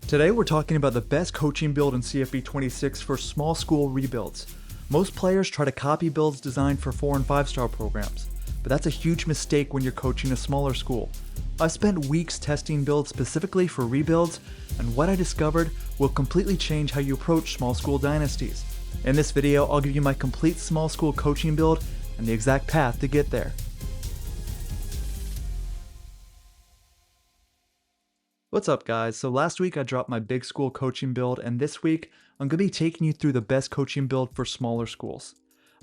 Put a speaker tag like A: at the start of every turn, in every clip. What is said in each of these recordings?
A: Today we're talking about the best coaching build in CFB 26 for small school rebuilds. Most players try to copy builds designed for 4 and 5 star programs, but that's a huge mistake when you're coaching a smaller school. I've spent weeks testing builds specifically for rebuilds, and what I discovered will completely change how you approach small school dynasties. In this video, I'll give you my complete small school coaching build and the exact path to get there. What's up guys? So last week I dropped my big school coaching build, and this week I'm going to be taking you through the best coaching build for smaller schools.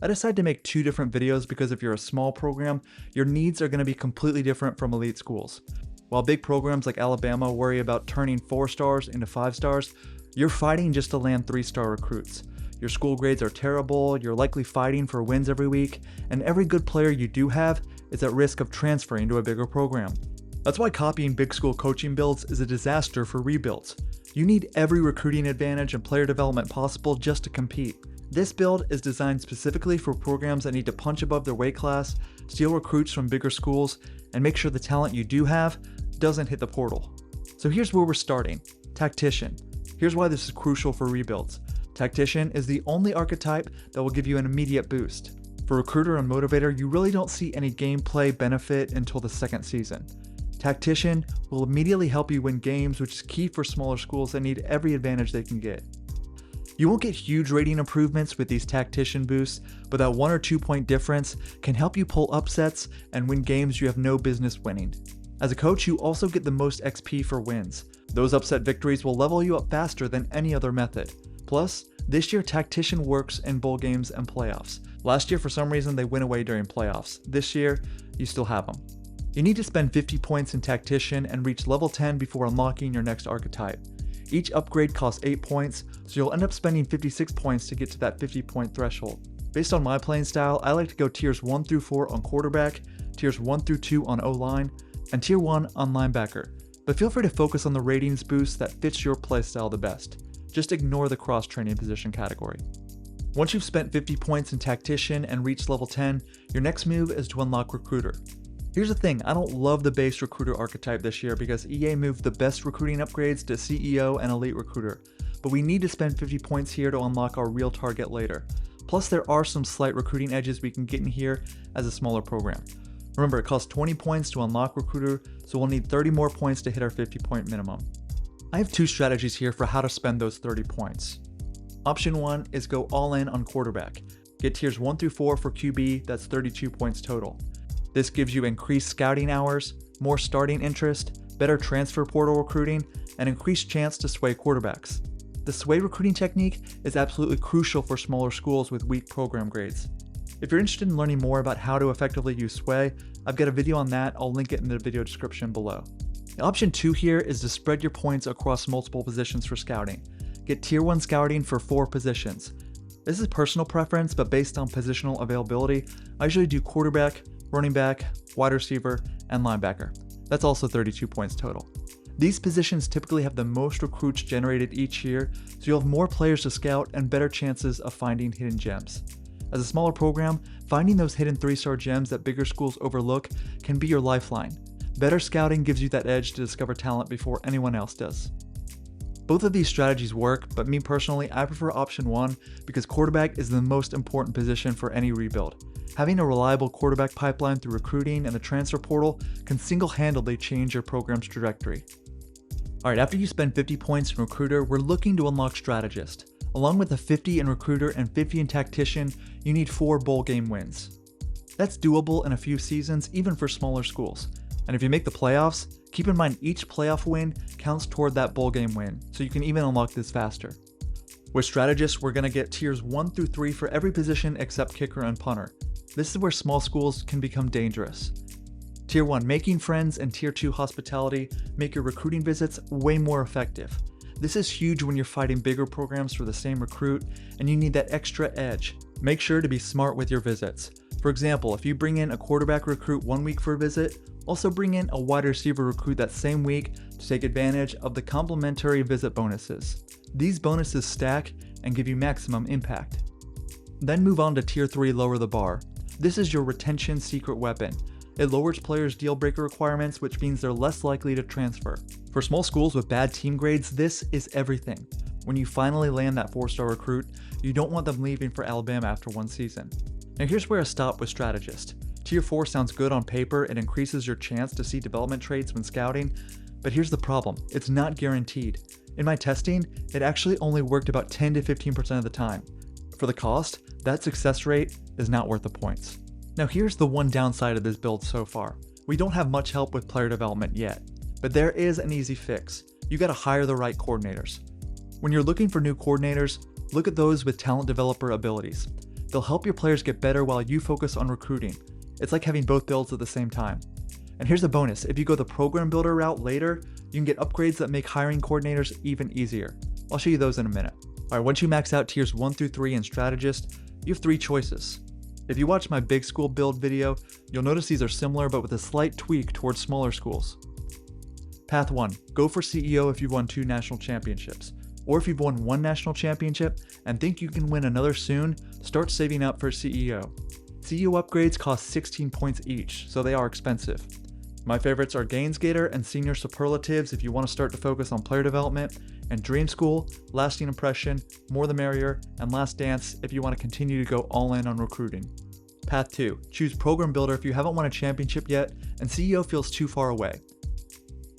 A: I decided to make 2 different videos because if you're a small program, your needs are going to be completely different from elite schools. While big programs like Alabama worry about turning 4 stars into 5 stars, you're fighting just to land 3-star recruits. Your school grades are terrible, you're likely fighting for wins every week, and every good player you do have is at risk of transferring to a bigger program. That's why copying big school coaching builds is a disaster for rebuilds. You need every recruiting advantage and player development possible just to compete. This build is designed specifically for programs that need to punch above their weight class, steal recruits from bigger schools, and make sure the talent you do have doesn't hit the portal. So here's where we're starting. Tactician. Here's why this is crucial for rebuilds. Tactician is the only archetype that will give you an immediate boost. For Recruiter and Motivator, you really don't see any gameplay benefit until the 2nd season. Tactician will immediately help you win games, which is key for smaller schools that need every advantage they can get. You won't get huge rating improvements with these Tactician boosts, but that 1 or 2 point difference can help you pull upsets and win games you have no business winning. As a coach, you also get the most XP for wins. Those upset victories will level you up faster than any other method. Plus, this year Tactician works in bowl games and playoffs. Last year, for some reason, they went away during playoffs. This year, you still have them. You need to spend 50 points in Tactician and reach level 10 before unlocking your next archetype. Each upgrade costs 8 points, so you'll end up spending 56 points to get to that 50 point threshold. Based on my playing style, I like to go tiers 1 through 4 on quarterback, tiers 1 through 2 on O-line, and tier 1 on linebacker. But feel free to focus on the ratings boost that fits your playstyle the best. Just ignore the cross-training position category. Once you've spent 50 points in Tactician and reached level 10, your next move is to unlock Recruiter. Here's the thing, I don't love the base Recruiter archetype this year because EA moved the best recruiting upgrades to CEO and Elite Recruiter, but we need to spend 50 points here to unlock our real target later. Plus there are some slight recruiting edges we can get in here as a smaller program. Remember, it costs 20 points to unlock Recruiter, so we'll need 30 more points to hit our 50 point minimum. I have 2 strategies here for how to spend those 30 points. Option 1 is go all in on quarterback. Get tiers 1 through 4 for QB, that's 32 points total. This gives you increased scouting hours, more starting interest, better transfer portal recruiting, and increased chance to sway quarterbacks. The sway recruiting technique is absolutely crucial for smaller schools with weak program grades. If you're interested in learning more about how to effectively use sway, I've got a video on that, I'll link it in the video description below. Option 2 here is to spread your points across multiple positions for scouting. Get tier 1 scouting for 4 positions. This is personal preference, but based on positional availability, I usually do quarterback, running back, wide receiver, and linebacker. That's also 32 points total. These positions typically have the most recruits generated each year, so you'll have more players to scout and better chances of finding hidden gems. As a smaller program, finding those hidden 3-star gems that bigger schools overlook can be your lifeline. Better scouting gives you that edge to discover talent before anyone else does. Both of these strategies work, but me personally, I prefer option 1 because quarterback is the most important position for any rebuild. Having a reliable quarterback pipeline through recruiting and the transfer portal can single-handedly change your program's trajectory. Alright, after you spend 50 points in Recruiter, we're looking to unlock Strategist. Along with the 50 in Recruiter and 50 in Tactician, you need 4 bowl game wins. That's doable in a few seasons, even for smaller schools. And if you make the playoffs, keep in mind each playoff win counts toward that bowl game win, so you can even unlock this faster. With Strategist, we're going to get tiers 1 through 3 for every position except kicker and punter. This is where small schools can become dangerous. Tier 1 making friends and tier 2 hospitality make your recruiting visits way more effective. This is huge when you're fighting bigger programs for the same recruit and you need that extra edge. Make sure to be smart with your visits. For example, if you bring in a quarterback recruit 1 week for a visit, also bring in a wide receiver recruit that same week to take advantage of the complimentary visit bonuses. These bonuses stack and give you maximum impact. Then move on to tier 3, lower the bar. This is your retention secret weapon. It lowers players' deal breaker requirements, which means they're less likely to transfer. For small schools with bad team grades, this is everything. When you finally land that 4-star recruit, you don't want them leaving for Alabama after one season. Now here's where I stop with Strategist. Tier 4 sounds good on paper and increases your chance to see development traits when scouting, but here's the problem, it's not guaranteed. In my testing, it actually only worked about 10 to 15% of the time. For the cost, that success rate is not worth the points. Now here's the one downside of this build so far. We don't have much help with player development yet, but there is an easy fix. You gotta hire the right coordinators. When you're looking for new coordinators, look at those with talent developer abilities. They'll help your players get better while you focus on recruiting. It's like having both builds at the same time. And here's a bonus, if you go the program builder route later, you can get upgrades that make hiring coordinators even easier. I'll show you those in a minute. Alright, once you max out tiers 1 through 3 in Strategist, you have 3 choices. If you watch my big school build video, you'll notice these are similar but with a slight tweak towards smaller schools. Path 1, go for CEO if you've won 2 national championships. Or if you've won 1 national championship and think you can win another soon, start saving up for CEO. CEO upgrades cost 16 points each, so they are expensive. My favorites are Gains Gator and Senior Superlatives if you want to start to focus on player development, and Dream School, Lasting Impression, More the Merrier, and Last Dance if you want to continue to go all in on recruiting. Path 2, choose Program Builder if you haven't won a championship yet and CEO feels too far away.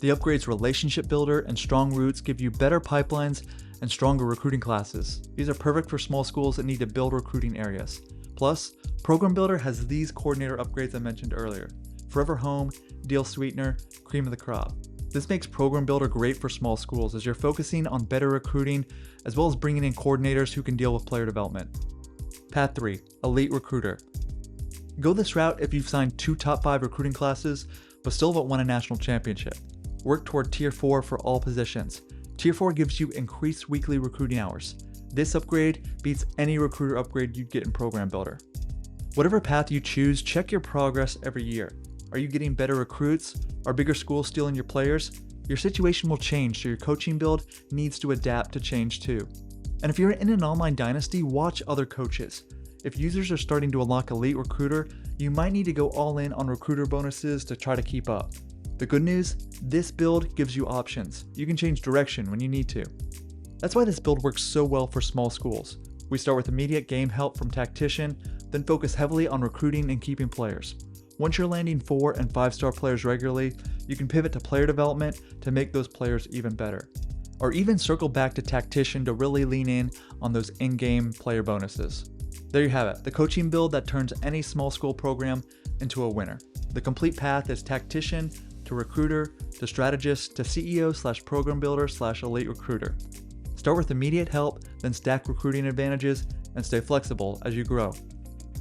A: The upgrades Relationship Builder and Strong Roots give you better pipelines and stronger recruiting classes. These are perfect for small schools that need to build recruiting areas. Plus, Program Builder has these coordinator upgrades I mentioned earlier. Forever Home, Deal Sweetener, Cream of the Crop. This makes Program Builder great for small schools as you're focusing on better recruiting as well as bringing in coordinators who can deal with player development. Path 3, Elite Recruiter. Go this route if you've signed 2 top 5 recruiting classes but still haven't won a national championship. Work toward Tier 4 for all positions. Tier 4 gives you increased weekly recruiting hours. This upgrade beats any recruiter upgrade you'd get in Program Builder. Whatever path you choose, check your progress every year. Are you getting better recruits? Are bigger schools stealing your players? Your situation will change, so your coaching build needs to adapt to change too. And if you're in an online dynasty, watch other coaches. If users are starting to unlock Elite Recruiter, you might need to go all in on recruiter bonuses to try to keep up. The good news, this build gives you options. You can change direction when you need to. That's why this build works so well for small schools. We start with immediate game help from Tactician, then focus heavily on recruiting and keeping players. Once you're landing 4 and 5-star players regularly, you can pivot to player development to make those players even better. Or even circle back to Tactician to really lean in on those in-game player bonuses. There you have it, the coaching build that turns any small school program into a winner. The complete path is Tactician to Recruiter to Strategist to CEO/Program Builder/Elite Recruiter. Start with immediate help, then stack recruiting advantages, and stay flexible as you grow.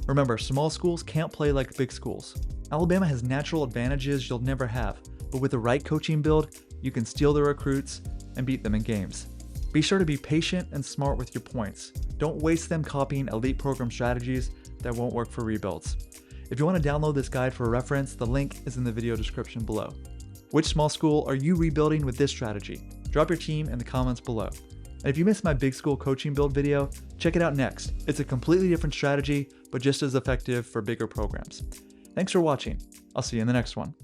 A: Remember, small schools can't play like big schools. Alabama has natural advantages you'll never have, but with the right coaching build, you can steal the recruits and beat them in games. Be sure to be patient and smart with your points. Don't waste them copying elite program strategies that won't work for rebuilds. If you want to download this guide for reference, the link is in the video description below. Which small school are you rebuilding with this strategy? Drop your team in the comments below. And if you missed my big school coaching build video, check it out next. It's a completely different strategy, but just as effective for bigger programs. Thanks for watching. I'll see you in the next one.